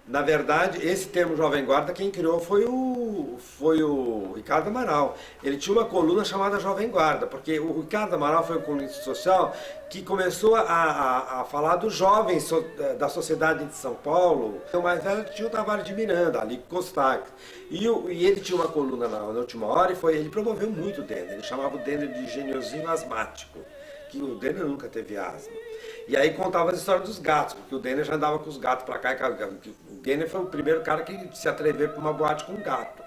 Na verdade, esse termo Jovem Guarda, quem criou foi o Ricardo Amaral. Ele tinha uma coluna chamada Jovem Guarda, porque o Ricardo Amaral foi um colunista social que começou a falar dos jovens da sociedade de São Paulo. O mais velho tinha o Tavares de Miranda, ali Costac. E ele tinha uma coluna na última hora ele promoveu muito o Denner. Ele chamava o Denner de geniozinho asmático, que o Denner nunca teve asma. E aí contava as histórias dos gatos, porque o Denner já andava com os gatos pra cá. O Denner foi o primeiro cara que se atreveu para uma boate com um gato.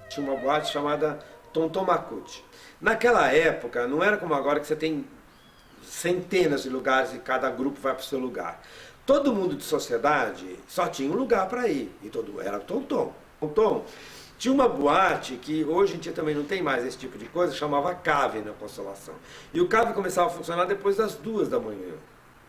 Tinha uma boate chamada Tontomacuti. Naquela época, não era como agora que você tem centenas de lugares e cada grupo vai para o seu lugar. Todo mundo de sociedade só tinha um lugar para ir. E era o Tonton. Tonton tinha uma boate que hoje em dia também não tem mais esse tipo de coisa, chamava Cave na Consolação. E o Cave começava a funcionar depois das 2 da manhã.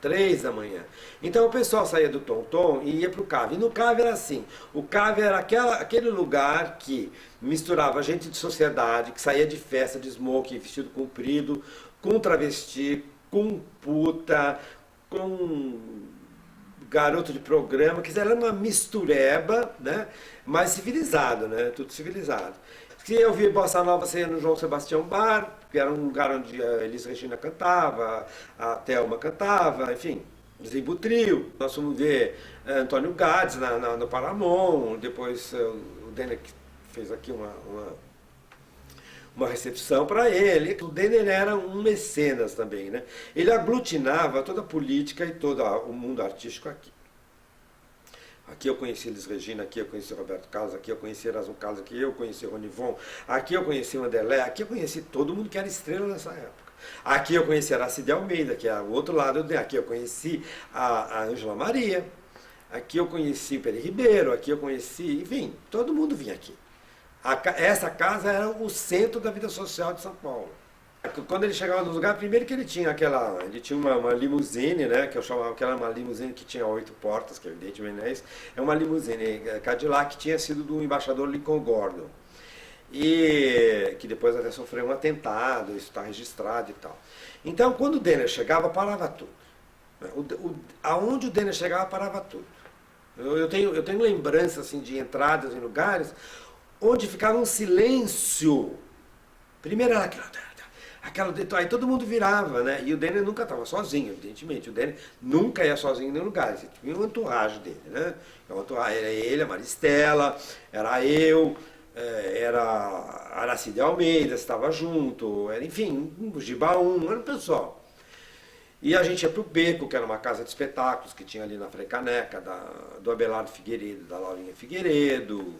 3 da manhã. Então o pessoal saía do Tonton e ia para o Cave. E no Cave era assim, o Cave era aquele lugar que misturava gente de sociedade, que saía de festa, de smoking, vestido comprido, com travesti, com puta, com garoto de programa, que era uma mistureba, né? Mais civilizado, né? Tudo civilizado. Se eu vi Bossa Nova, você ia no João Sebastião Bar, que era um lugar onde a Elis Regina cantava, a Thelma cantava, enfim, Zimbo Trio. Nós fomos ver Antônio Gades no Paramount, depois o Denner fez aqui uma recepção para ele. O Denner era um mecenas também, né? Ele aglutinava toda a política e todo o mundo artístico aqui. Aqui eu conheci Elis Regina, aqui eu conheci Roberto Carlos, aqui eu conheci Erasmo Carlos, aqui eu conheci Ronivon, aqui eu conheci Wanderlei, aqui eu conheci todo mundo que era estrela nessa época. Aqui eu conheci Aracide Almeida, que é o outro lado, aqui eu conheci a Ângela Maria, aqui eu conheci o Peri Ribeiro, aqui eu conheci, enfim, todo mundo vinha aqui. Essa casa era o centro da vida social de São Paulo. Quando ele chegava no lugar, primeiro que ele tinha uma limusine, né, que eu chamava que era uma limusine que tinha 8 portas, que evidentemente não é isso, é uma limusine Cadillac que tinha sido do embaixador Lincoln Gordon, e que depois até sofreu um atentado, isso está registrado e tal. Então, quando o Denner chegava, parava tudo. Aonde o Denner chegava, parava tudo. Eu tenho lembranças assim, de entradas em lugares onde ficava um silêncio. Primeiro era aquela aí todo mundo virava, né? E o Denner nunca estava sozinho, evidentemente. O Denner nunca ia sozinho em nenhum lugar. Tinha um entourage dele, né? Era ele, a Maristela, era eu, era a Aracide Almeida, estava junto, enfim, o Gibaum, era o pessoal. E a gente ia pro Beco, que era uma casa de espetáculos que tinha ali na Frei Caneca, do Abelardo Figueiredo, da Laurinha Figueiredo.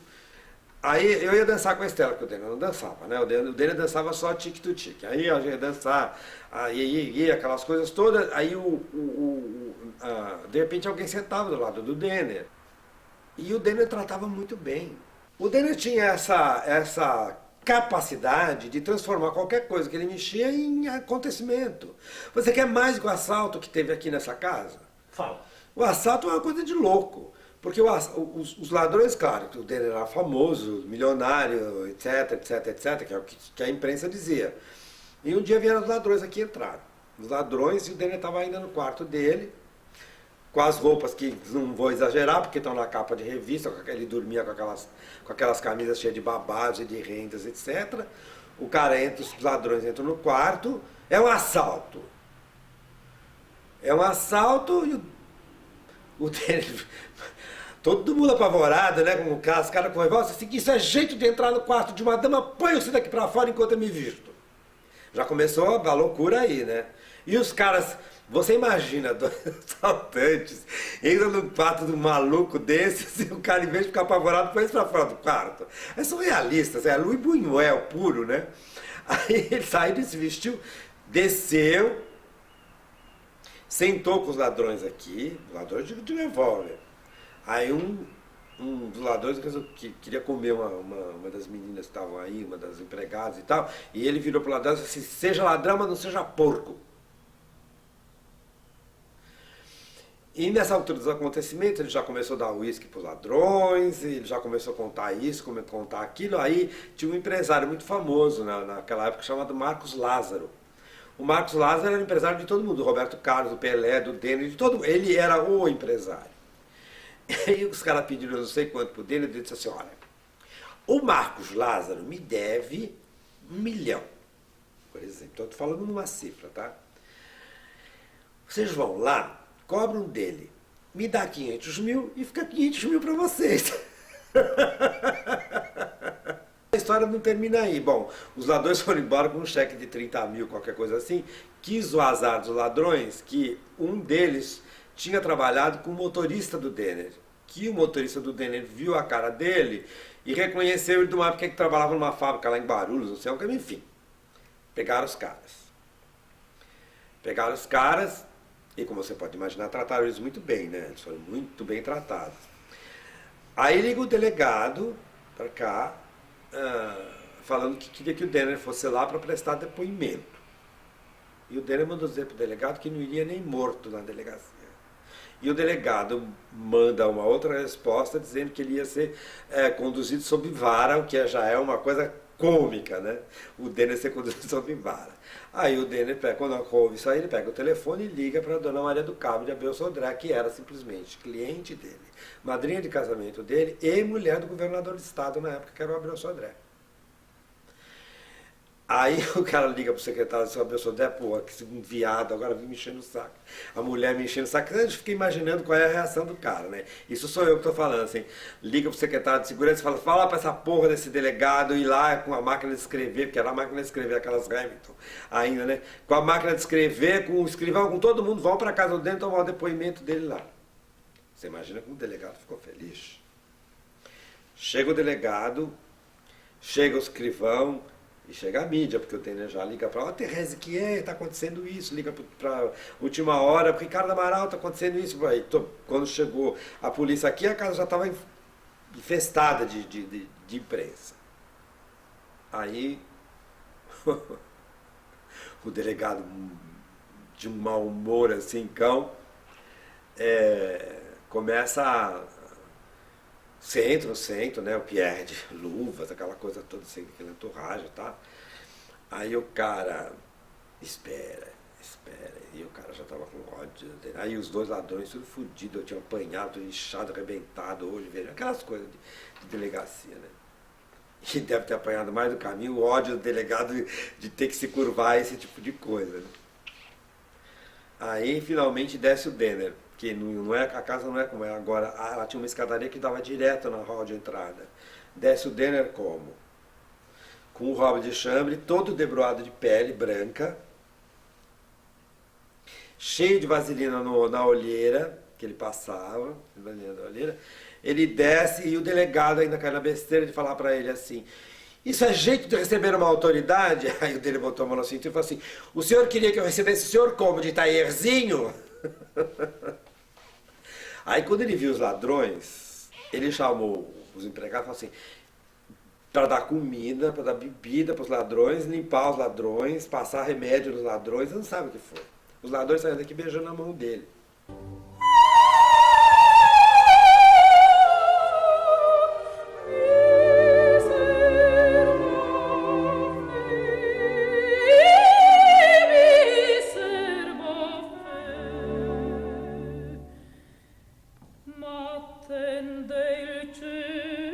Aí eu ia dançar com a Estela, porque o Denner não dançava, né? O Denner dançava só tique-tu-tique. Aí a gente ia dançar, aí aquelas coisas todas, aí de repente alguém sentava do lado do Denner. E o Denner tratava muito bem. O Denner tinha essa capacidade de transformar qualquer coisa que ele mexia em acontecimento. Você quer mais que o assalto que teve aqui nessa casa? Fala. O assalto é uma coisa de louco. Porque os ladrões, claro, o Denner era famoso, milionário, etc, etc, etc, que é o que a imprensa dizia. E um dia vieram os ladrões aqui entrar. Os ladrões, e o Denner estava ainda no quarto dele, com as roupas que não vou exagerar, porque estão na capa de revista, ele dormia com aquelas camisas cheias de babados e de rendas, etc. O cara entra, os ladrões entram no quarto, é um assalto. É um assalto e o Denner... Todo mundo apavorado, né? Com os caras com revólver, assim, isso é jeito de entrar no quarto de uma dama, põe você daqui pra fora enquanto eu me visto. Já começou a loucura aí, né? E os caras, você imagina, dois assaltantes, entram no quarto de um maluco desses e o cara, em vez de ficar apavorado, põe isso pra fora do quarto. Eles são realistas, é Louis Buñuel puro, né? Aí ele saiu, se vestiu, desceu, sentou com os ladrões aqui, ladrões de revólver. Aí um dos ladrões que queria comer uma das meninas que estavam aí, uma das empregadas e tal, e ele virou pro ladrão e disse assim, seja ladrão, mas não seja porco. E nessa altura dos acontecimentos, ele já começou a dar uísque para os ladrões, ele já começou a contar isso, contar aquilo. Aí tinha um empresário muito famoso naquela época chamado Marcos Lázaro. O Marcos Lázaro era empresário de todo mundo, do Roberto Carlos, do Pelé, do Denner, de todo mundo. Ele era o empresário. Aí os caras pediram não sei quanto por dele, ele disse assim, olha, o Marcos Lázaro me deve 1 milhão, por exemplo. Estou falando numa cifra, tá? Vocês vão lá, cobram dele, me dá 500 mil e fica 500 mil para vocês. A história não termina aí. Bom, os ladrões foram embora com um cheque de 30 mil, qualquer coisa assim. Quis o azar dos ladrões que um deles tinha trabalhado com o motorista do Denner. Que o motorista do Denner viu a cara dele e reconheceu ele de uma época que trabalhava numa fábrica lá em Guarulhos, não sei o que, enfim. Pegaram os caras. Pegaram os caras e, como você pode imaginar, trataram eles muito bem, né? Eles foram muito bem tratados. Aí liga o delegado para cá, falando que queria que o Denner fosse lá para prestar depoimento. E o Denner mandou dizer para o delegado que não iria nem morto na delegacia. E o delegado manda uma outra resposta dizendo que ele ia ser conduzido sob vara, o que já é uma coisa cômica, né? O Denner ser conduzido sob vara. Aí o Denner, quando ouve isso aí, ele pega o telefone e liga para a dona Maria do Carmo de Abreu Sodré, que era simplesmente cliente dele, madrinha de casamento dele e mulher do governador do estado na época, que era o Abreu Sodré. Aí o cara liga pro secretário de Abreu Sodré, pô, que viado, agora vem me enchendo o saco. A mulher me enchendo o saco. Eu fiquei imaginando qual é a reação do cara, né? Isso sou eu que tô falando, assim. Liga pro secretário de segurança e fala pra essa porra desse delegado ir lá com a máquina de escrever, porque era a máquina de escrever, aquelas Remington ainda, né? Com a máquina de escrever, com o escrivão, com todo mundo, vão pra casa dele tomar o depoimento dele lá. Você imagina como o delegado ficou feliz. Chega o delegado, chega o escrivão, e chega a mídia, porque o Denner já liga para ela, Terese, que está acontecendo isso, liga para última hora, Ricardo Amaral, está acontecendo isso. Aí, quando chegou a polícia aqui, a casa já estava infestada de imprensa. Aí o delegado, de um mau humor assim, cão, começa a... Centro, né? O Pierre de luvas, aquela coisa toda assim, aquela entorragem, tá? Aí o cara, espera, e o cara já tava com ódio dele. Aí os dois ladrões, tudo fodido, eu tinha apanhado, inchado, arrebentado, olho vermelho, aquelas coisas de delegacia, né? E deve ter apanhado mais do caminho, o ódio do delegado de ter que se curvar, esse tipo de coisa, né? Aí finalmente desce o Denner, que não é, a casa não é como é agora, ela tinha uma escadaria que dava direto na hall de entrada. Desce o Denner como? Com o rabo de chambre, todo debruado de pele branca, cheio de vaselina na olheira, que ele passava, vaselina da olheira. Ele desce e o delegado ainda cai na besteira de falar para ele assim, isso é jeito de receber uma autoridade? Aí o dele botou a mão no cinto e falou assim, o senhor queria que eu recebesse o senhor como, de taierzinho? Aí quando ele viu os ladrões, ele chamou os empregados e falou assim, para dar comida, para dar bebida para os ladrões, limpar os ladrões, passar remédio nos ladrões, não sabe o que foi. Os ladrões saíram daqui beijando a mão dele. Tende il cielo